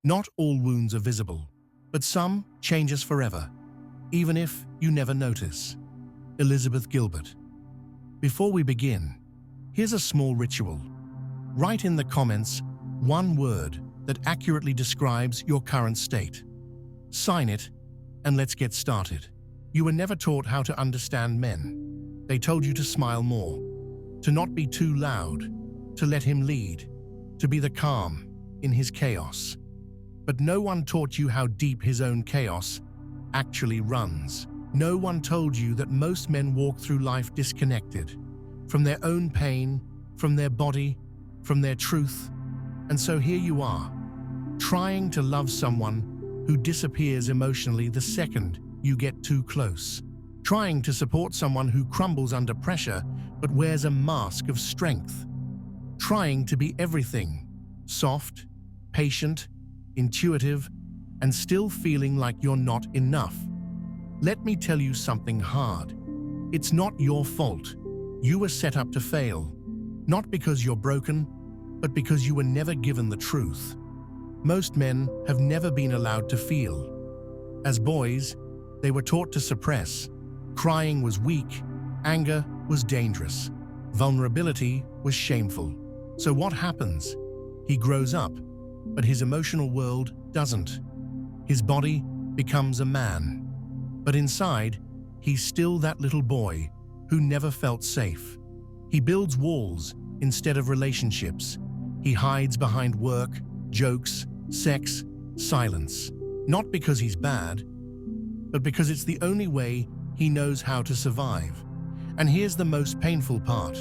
Not all wounds are visible, but some change us forever, even if you never notice. Elizabeth Gilbert. Before we begin, here's a small ritual. Write in the comments one word that accurately describes your current state. Sign it, and let's get started. You were never taught how to understand men. They told you to smile more, to not be too loud, to let him lead, to be the calm in his chaos. But no one taught you how deep his own chaos actually runs. No one told you that most men walk through life disconnected from their own pain, from their body, from their truth. And so here you are, trying to love someone who disappears emotionally the second you get too close. Trying to support someone who crumbles under pressure but wears a mask of strength. Trying to be everything, soft, patient, intuitive, and still feeling like you're not enough. Let me tell you something hard. It's not your fault. You were set up to fail, not because you're broken, but because you were never given the truth. Most men have never been allowed to feel. As boys, they were taught to suppress. Crying was weak, anger was dangerous, vulnerability was shameful. So what happens? He grows up, but his emotional world doesn't. His body becomes a man, but inside, he's still that little boy who never felt safe. He builds walls instead of relationships. He hides behind work, jokes, sex, silence. Not because he's bad, but because it's the only way he knows how to survive. And here's the most painful part.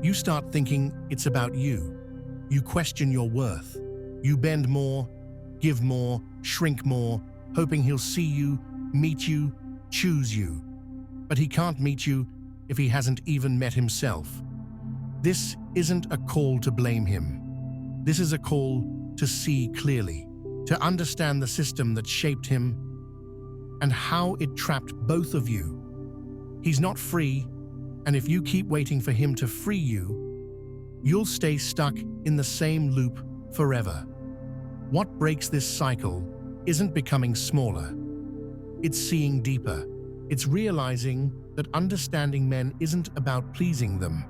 You start thinking it's about you. You question your worth. You bend more, give more, shrink more, hoping he'll see you, meet you, choose you. But he can't meet you if he hasn't even met himself. This isn't a call to blame him. This is a call to see clearly, to understand the system that shaped him and how it trapped both of you. He's not free, and if you keep waiting for him to free you, you'll stay stuck in the same loop forever. What breaks this cycle isn't becoming smaller. It's seeing deeper. It's realizing that understanding men isn't about pleasing them.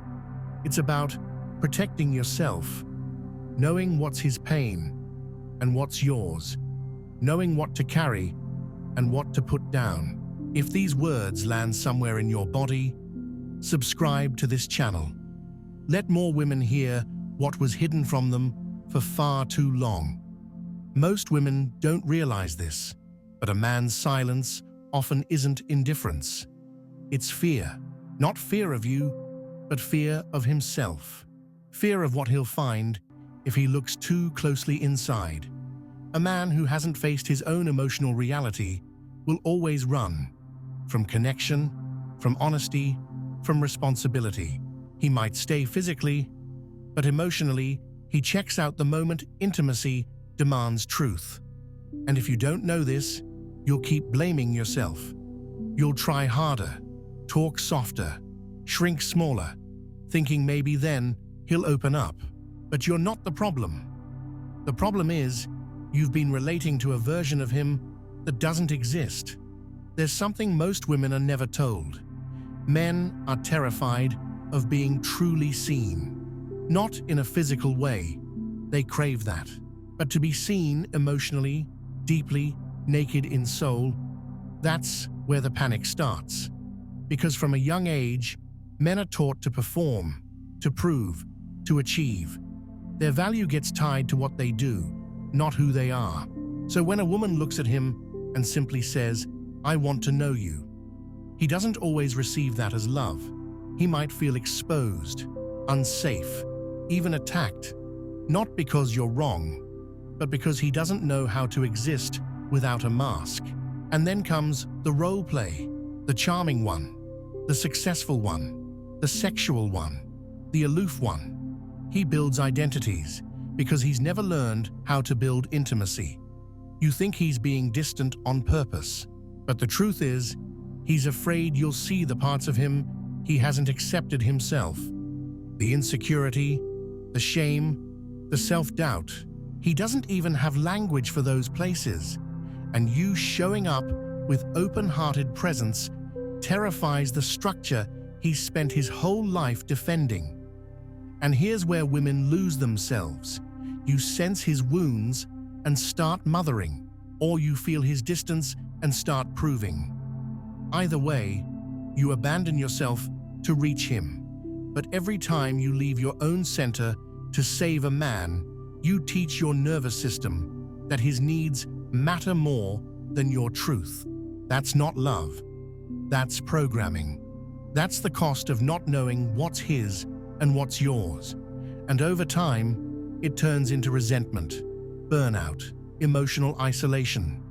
It's about protecting yourself, knowing what's his pain and what's yours, knowing what to carry and what to put down. If these words land somewhere in your body, subscribe to this channel. Let more women hear what was hidden from them for far too long. Most women don't realize this, but a man's silence often isn't indifference. It's fear. Not fear of you, but fear of himself. Fear of what he'll find if he looks too closely inside. A man who hasn't faced his own emotional reality will always run from connection, from honesty, from responsibility. He might stay physically, but emotionally, he checks out the moment intimacy demands truth. And if you don't know this, you'll keep blaming yourself. You'll try harder, talk softer, shrink smaller, thinking maybe then he'll open up. But you're not the problem. The problem is, you've been relating to a version of him that doesn't exist. There's something most women are never told. Men are terrified of being truly seen. Not in a physical way. They crave that. But to be seen emotionally, deeply, naked in soul, that's where the panic starts. Because from a young age, men are taught to perform, to prove, to achieve. Their value gets tied to what they do, not who they are. So when a woman looks at him and simply says, "I want to know you," he doesn't always receive that as love. He might feel exposed, unsafe, even attacked, not because you're wrong, but because he doesn't know how to exist without a mask. And then comes the role play, the charming one, the successful one, the sexual one, the aloof one. He builds identities because he's never learned how to build intimacy. You think he's being distant on purpose, but the truth is, he's afraid you'll see the parts of him he hasn't accepted himself. The insecurity, the shame, the self-doubt. He doesn't even have language for those places, and you showing up with open-hearted presence terrifies the structure he's spent his whole life defending. And here's where women lose themselves. You sense his wounds and start mothering, or you feel his distance and start proving. Either way, you abandon yourself to reach him. But every time you leave your own center to save a man, you teach your nervous system that his needs matter more than your truth. That's not love. That's programming. That's the cost of not knowing what's his and what's yours. And over time, it turns into resentment, burnout, emotional isolation.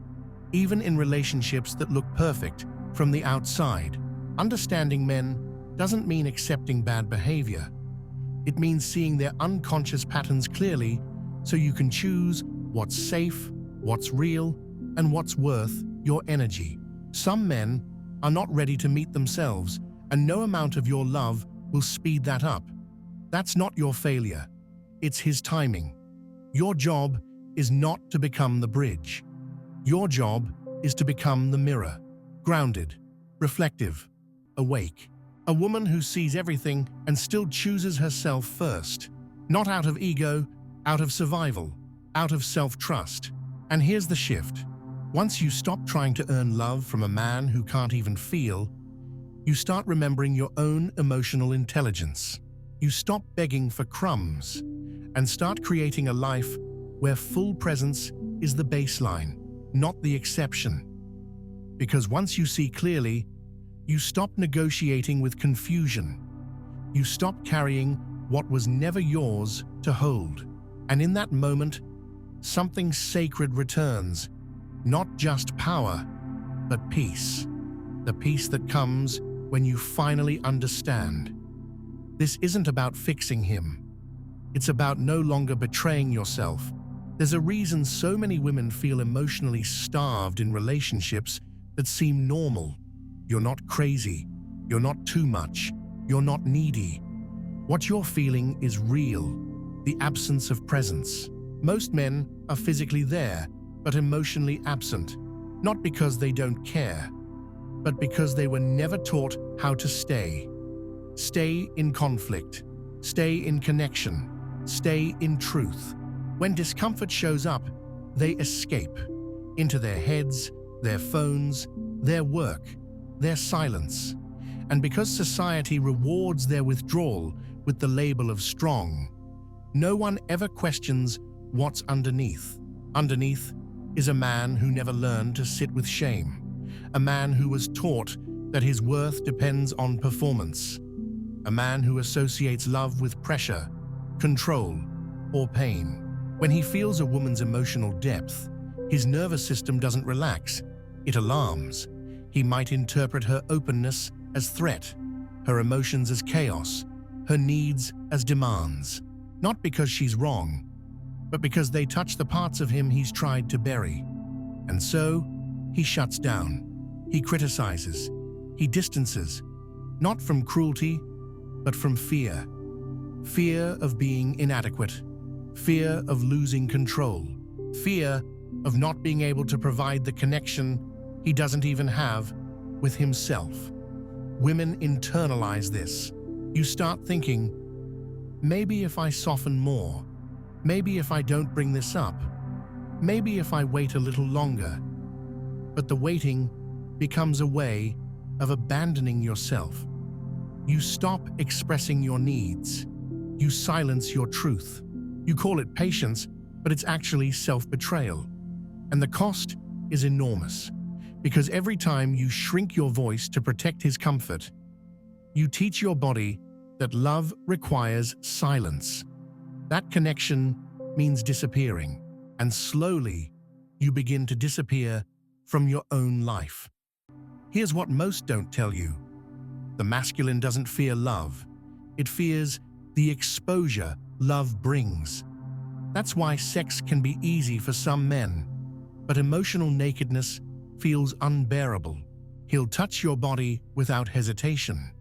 Even in relationships that look perfect from the outside, understanding men doesn't mean accepting bad behavior. It means seeing their unconscious patterns clearly so you can choose what's safe, what's real, and what's worth your energy. Some men are not ready to meet themselves, and no amount of your love will speed that up. That's not your failure. It's his timing. Your job is not to become the bridge. Your job is to become the mirror, grounded, reflective, awake. A woman who sees everything and still chooses herself first, not out of ego, out of survival, out of self-trust. And here's the shift. Once you stop trying to earn love from a man who can't even feel, you start remembering your own emotional intelligence. You stop begging for crumbs and start creating a life where full presence is the baseline, not the exception. Because once you see clearly, you stop negotiating with confusion. You stop carrying what was never yours to hold. And in that moment, something sacred returns. Not just power, but peace. The peace that comes when you finally understand. This isn't about fixing him. It's about no longer betraying yourself. There's a reason so many women feel emotionally starved in relationships that seem normal. You're not crazy. You're not too much. You're not needy. What you're feeling is real. The absence of presence. Most men are physically there, but emotionally absent, not because they don't care, but because they were never taught how to stay. Stay in conflict, stay in connection, stay in truth. When discomfort shows up, they escape into their heads, their phones, their work, their silence. And because society rewards their withdrawal with the label of strong, no one ever questions what's underneath. Underneath is a man who never learned to sit with shame, a man who was taught that his worth depends on performance, a man who associates love with pressure, control, or pain. When he feels a woman's emotional depth, his nervous system doesn't relax, it alarms. He might interpret her openness as threat, her emotions as chaos, her needs as demands, not because she's wrong, but because they touch the parts of him he's tried to bury. And so, he shuts down. He criticizes. He distances, not from cruelty, but from fear. Fear of being inadequate. Fear of losing control. Fear of not being able to provide the connection he doesn't even have with himself. Women internalize this. You start thinking, maybe if I soften more, maybe if I don't bring this up, maybe if I wait a little longer. But the waiting becomes a way of abandoning yourself. You stop expressing your needs. You silence your truth. You call it patience, but it's actually self-betrayal. And the cost is enormous, because every time you shrink your voice to protect his comfort, you teach your body that love requires silence. That connection means disappearing, and slowly you begin to disappear from your own life. Here's what most don't tell you. The masculine doesn't fear love. It fears the exposure love brings. That's why sex can be easy for some men, but emotional nakedness feels unbearable. He'll touch your body without hesitation,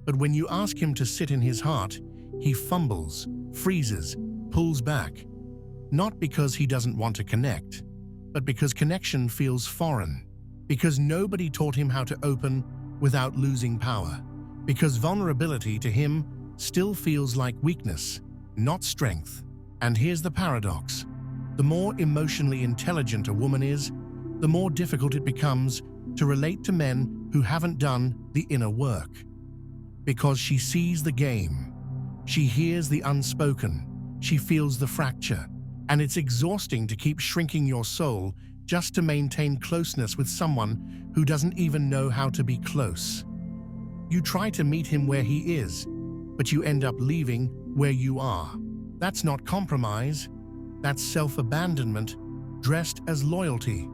but when you ask him to sit in his heart, he fumbles, freezes, pulls back. not because he doesn't want to connect, but because connection feels foreign, because nobody taught him how to open without losing power, because vulnerability to him still feels like weakness, not strength. And here's the paradox. The more emotionally intelligent a woman is, the more difficult it becomes to relate to men who haven't done the inner work. Because she sees the game, she hears the unspoken, she feels the fracture, and it's exhausting to keep shrinking your soul just to maintain closeness with someone who doesn't even know how to be close. You try to meet him where he is, but you end up leaving where you are. That's not compromise, that's self-abandonment dressed as loyalty.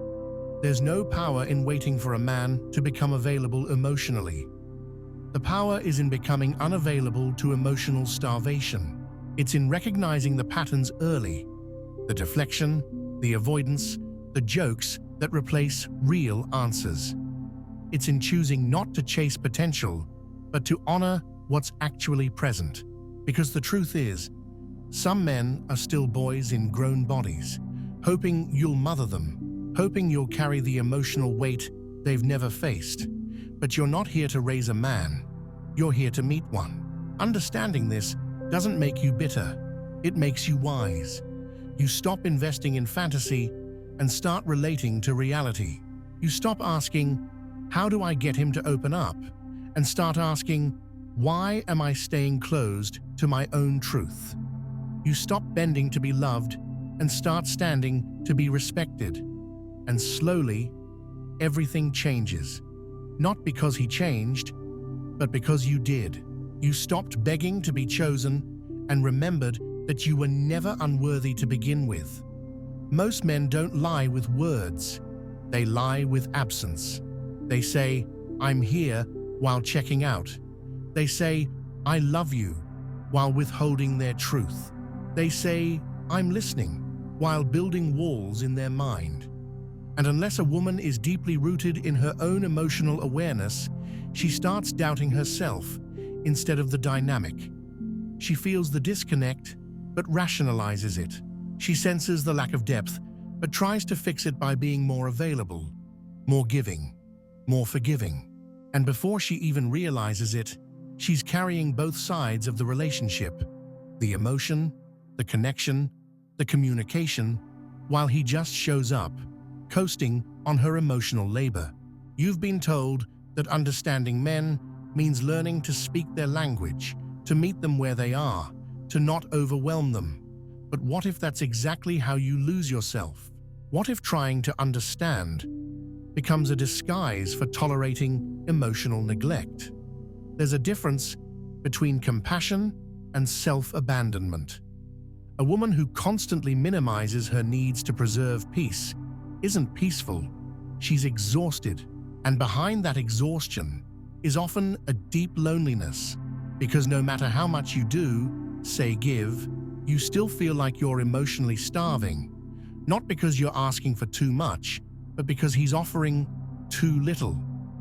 There's no power in waiting for a man to become available emotionally. The power is in becoming unavailable to emotional starvation. It's in recognizing the patterns early, the deflection, the avoidance, the jokes that replace real answers. It's in choosing not to chase potential, but to honor what's actually present. Because the truth is, some men are still boys in grown bodies, hoping you'll mother them, hoping you'll carry the emotional weight they've never faced. But you're not here to raise a man, you're here to meet one. Understanding this doesn't make you bitter, it makes you wise. You stop investing in fantasy and start relating to reality. You stop asking, how do I get him to open up? And start asking, why am I staying closed to my own truth? You stop bending to be loved and start standing to be respected. And slowly, everything changes. Not because he changed, but because you did. You stopped begging to be chosen and remembered that you were never unworthy to begin with. Most men don't lie with words. They lie with absence. They say, I'm here, while checking out. They say, I love you, while withholding their truth. They say, I'm listening, while building walls in their mind. And unless a woman is deeply rooted in her own emotional awareness, she starts doubting herself instead of the dynamic. She feels the disconnect, but rationalizes it. She senses the lack of depth, but tries to fix it by being more available, more giving, more forgiving. And before she even realizes it, she's carrying both sides of the relationship, the emotion, the connection, the communication, while he just shows up, coasting on her emotional labor. You've been told that understanding men means learning to speak their language, to meet them where they are, to not overwhelm them. But what if that's exactly how you lose yourself? What if trying to understand becomes a disguise for tolerating emotional neglect? There's a difference between compassion and self-abandonment. A woman who constantly minimizes her needs to preserve peace isn't peaceful, she's exhausted. And behind that exhaustion is often a deep loneliness, because no matter how much you do, say give, you still feel like you're emotionally starving, not because you're asking for too much, but because he's offering too little.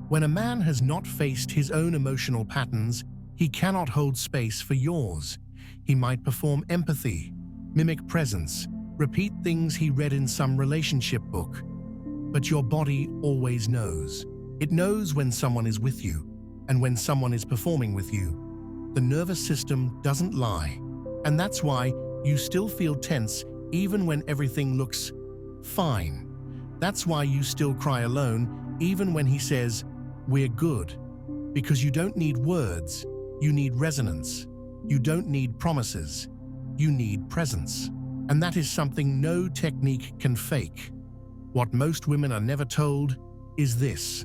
When a man has not faced his own emotional patterns, he cannot hold space for yours. He might perform empathy, mimic presence, repeat things he read in some relationship book. But your body always knows. It knows when someone is with you and when someone is performing with you. The nervous system doesn't lie. And that's why you still feel tense even when everything looks fine. That's why you still cry alone even when he says, we're good. Because you don't need words, you need resonance. You don't need promises, you need presence. And that is something no technique can fake. What most women are never told is this: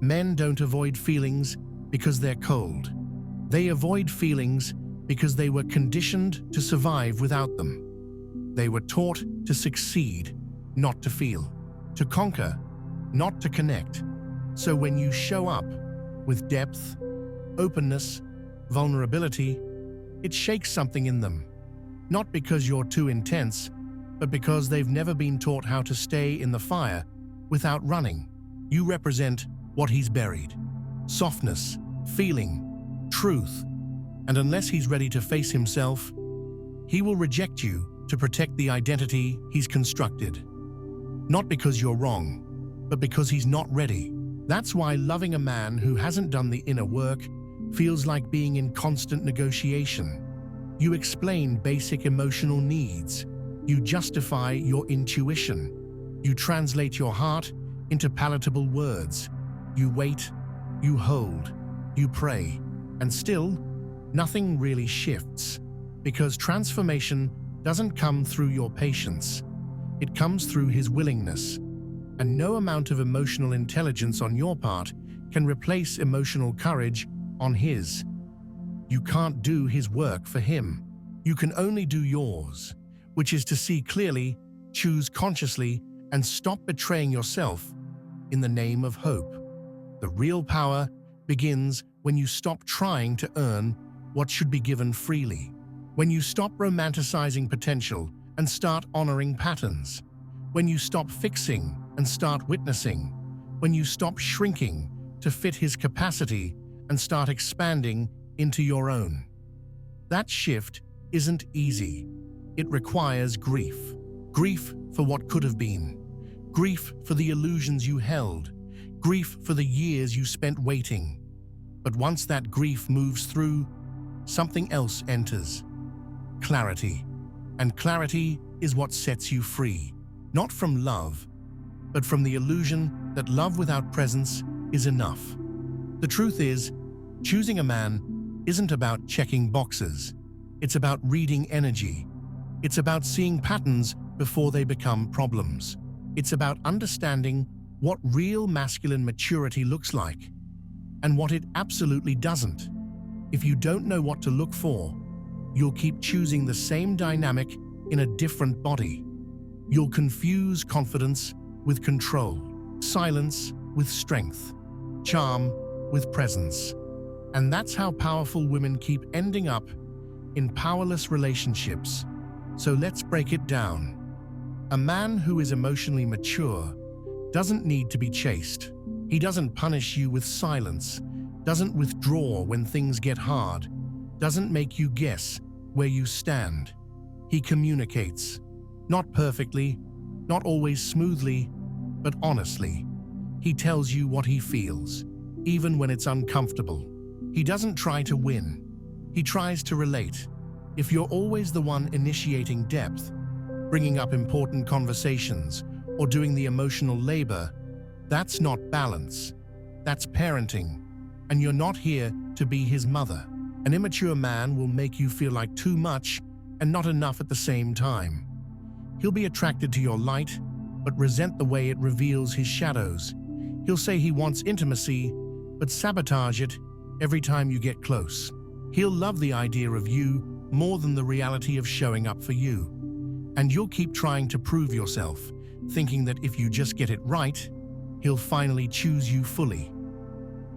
men don't avoid feelings because they're cold. They avoid feelings because they were conditioned to survive without them. They were taught to succeed, not to feel, to conquer, not to connect. So when you show up with depth, openness, vulnerability, it shakes something in them. Not because you're too intense, but because they've never been taught how to stay in the fire without running. You represent what he's buried: softness, feeling, truth. And unless he's ready to face himself, he will reject you to protect the identity he's constructed. Not because you're wrong, but because he's not ready. That's why loving a man who hasn't done the inner work feels like being in constant negotiation. You explain basic emotional needs. You justify your intuition. You translate your heart into palatable words. You wait, you hold, you pray, and still, nothing really shifts. Because transformation doesn't come through your patience. It comes through his willingness. And no amount of emotional intelligence on your part can replace emotional courage on his. You can't do his work for him. You can only do yours, which is to see clearly, choose consciously, and stop betraying yourself in the name of hope. The real power begins when you stop trying to earn what should be given freely. When you stop romanticizing potential and start honoring patterns. When you stop fixing and start witnessing. When you stop shrinking to fit his capacity and start expanding into your own. That shift isn't easy. It requires grief. Grief for what could have been. Grief for the illusions you held. Grief for the years you spent waiting. But once that grief moves through, something else enters. Clarity. And clarity is what sets you free. Not from love, but from the illusion that love without presence is enough. The truth is, choosing a man isn't about checking boxes. It's about reading energy. It's about seeing patterns before they become problems. It's about understanding what real masculine maturity looks like and what it absolutely doesn't. If you don't know what to look for, you'll keep choosing the same dynamic in a different body. You'll confuse confidence with control, silence with strength, charm with presence. And that's how powerful women keep ending up in powerless relationships. So let's break it down. A man who is emotionally mature doesn't need to be chased. He doesn't punish you with silence, doesn't withdraw when things get hard, doesn't make you guess where you stand. He communicates, not perfectly, not always smoothly, but honestly. He tells you what he feels, even when it's uncomfortable. He doesn't try to win. He tries to relate. If you're always the one initiating depth, bringing up important conversations, or doing the emotional labor, that's not balance. That's parenting. And you're not here to be his mother. An immature man will make you feel like too much and not enough at the same time. He'll be attracted to your light, but resent the way it reveals his shadows. He'll say he wants intimacy, but sabotage it every time you get close. He'll love the idea of you more than the reality of showing up for you. And you'll keep trying to prove yourself, thinking that if you just get it right, he'll finally choose you fully.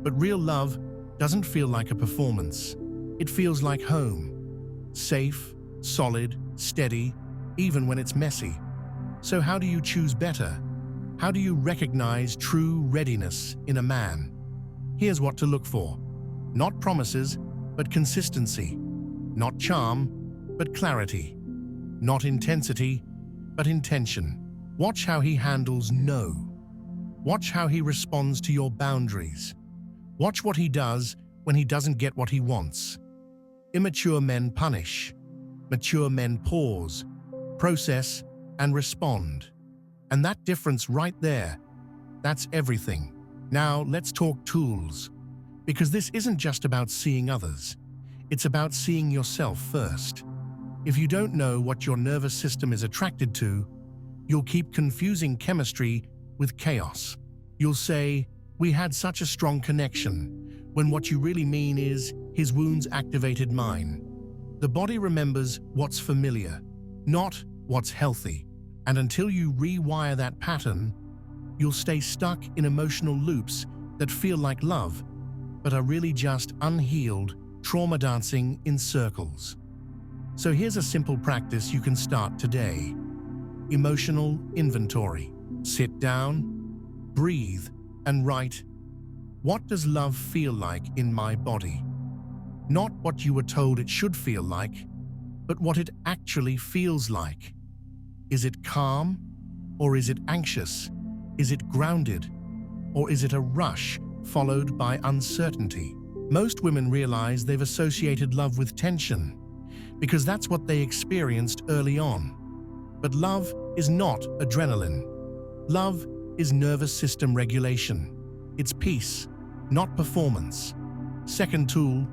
But real love doesn't feel like a performance. It feels like home. Safe, solid, steady, even when it's messy. So how do you choose better? How do you recognize true readiness in a man? Here's what to look for. Not promises, but consistency. Not charm, but clarity. Not intensity, but intention. Watch how he handles no. Watch how he responds to your boundaries. Watch what he does when he doesn't get what he wants. Immature men punish. Mature men pause, process, and respond. And that difference right there, that's everything. Now let's talk tools. Because this isn't just about seeing others. It's about seeing yourself first. If you don't know what your nervous system is attracted to, you'll keep confusing chemistry with chaos. You'll say, "We had such a strong connection," when what you really mean is, "His wounds activated mine." The body remembers what's familiar, not what's healthy. And until you rewire that pattern, you'll stay stuck in emotional loops that feel like love, but are really just unhealed trauma dancing in circles. So here's a simple practice you can start today. Emotional inventory. Sit down, breathe, and write, what does love feel like in my body? Not what you were told it should feel like, but what it actually feels like. Is it calm, or is it anxious? Is it grounded, or is it a rush followed by uncertainty? Most women realize they've associated love with tension because that's what they experienced early on. But love is not adrenaline. Love is nervous system regulation. It's peace, not performance. Second tool,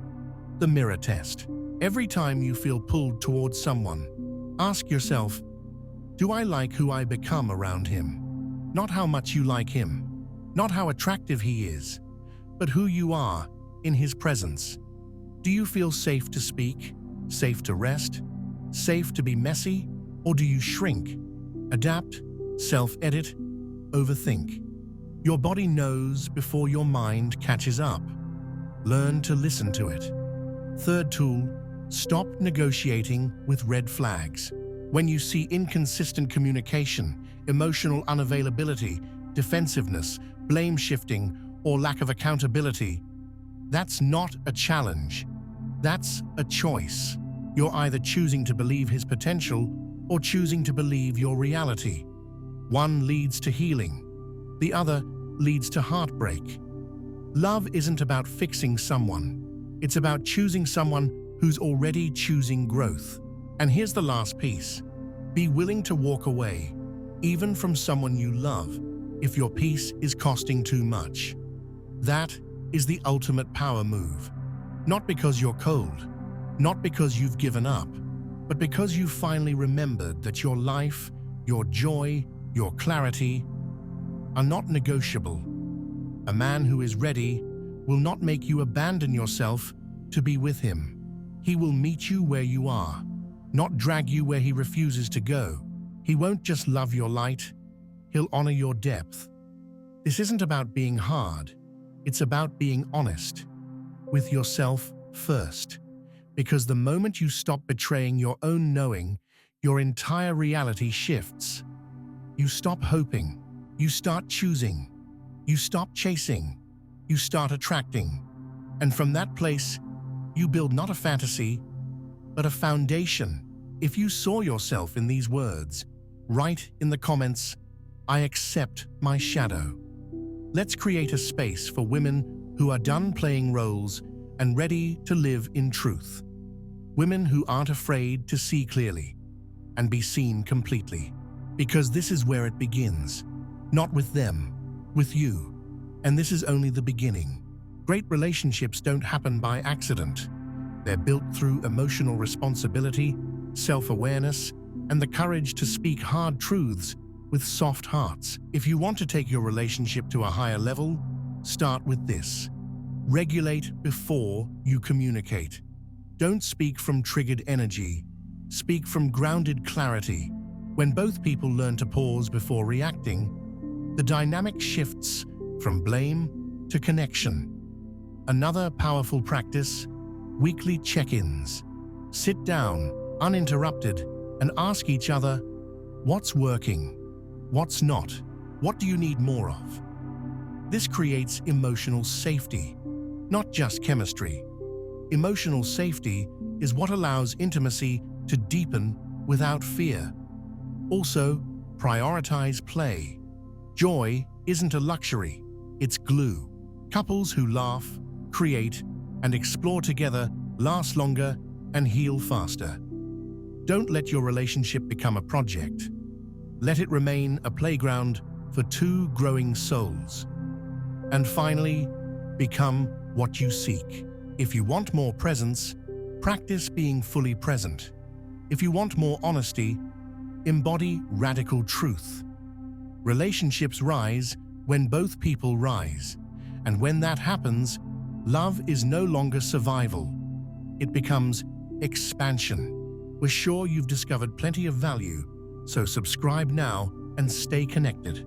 the mirror test. Every time you feel pulled towards someone, ask yourself, do I like who I become around him? Not how much you like him, not how attractive he is, but who you are in his presence. Do you feel safe to speak, safe to rest, safe to be messy, or do you shrink, adapt, self-edit, overthink? Your body knows before your mind catches up. Learn to listen to it. Third tool, stop negotiating with red flags. When you see inconsistent communication, emotional unavailability, defensiveness, blame shifting, or lack of accountability, that's not a challenge. That's a choice. You're either choosing to believe his potential or choosing to believe your reality. One leads to healing. The other leads to heartbreak. Love isn't about fixing someone. It's about choosing someone who's already choosing growth. And here's the last piece. Be willing to walk away, even from someone you love, if your peace is costing too much. That is the ultimate power move. Not because you're cold, not because you've given up, but because you finally remembered that your life, your joy, your clarity are not negotiable. A man who is ready will not make you abandon yourself to be with him. He will meet you where you are, not drag you where he refuses to go. He won't just love your light, he'll honor your depth. This isn't about being hard, it's about being honest with yourself first. Because the moment you stop betraying your own knowing, your entire reality shifts. You stop hoping, you start choosing, you stop chasing, you start attracting. And from that place, you build not a fantasy, but a foundation. If you saw yourself in these words, write in the comments, I accept my shadow. Let's create a space for women who are done playing roles and ready to live in truth. Women who aren't afraid to see clearly and be seen completely. Because this is where it begins. Not with them, with you. And this is only the beginning. Great relationships don't happen by accident. They're built through emotional responsibility, self-awareness, and the courage to speak hard truths with soft hearts. If you want to take your relationship to a higher level, start with this. Regulate before you communicate. Don't speak from triggered energy. Speak from grounded clarity. When both people learn to pause before reacting, the dynamic shifts from blame to connection. Another powerful practice, weekly check-ins. Sit down, uninterrupted, and ask each other, what's working? What's not? What do you need more of? This creates emotional safety, not just chemistry. Emotional safety is what allows intimacy to deepen without fear. Also, prioritize play. Joy isn't a luxury, it's glue. Couples who laugh, create, and explore together last longer and heal faster. Don't let your relationship become a project. Let it remain a playground for two growing souls. And finally, become what you seek. If you want more presence, practice being fully present. If you want more honesty, embody radical truth. Relationships rise when both people rise. And when that happens, love is no longer survival. It becomes expansion. We're sure you've discovered plenty of value, so subscribe now and stay connected.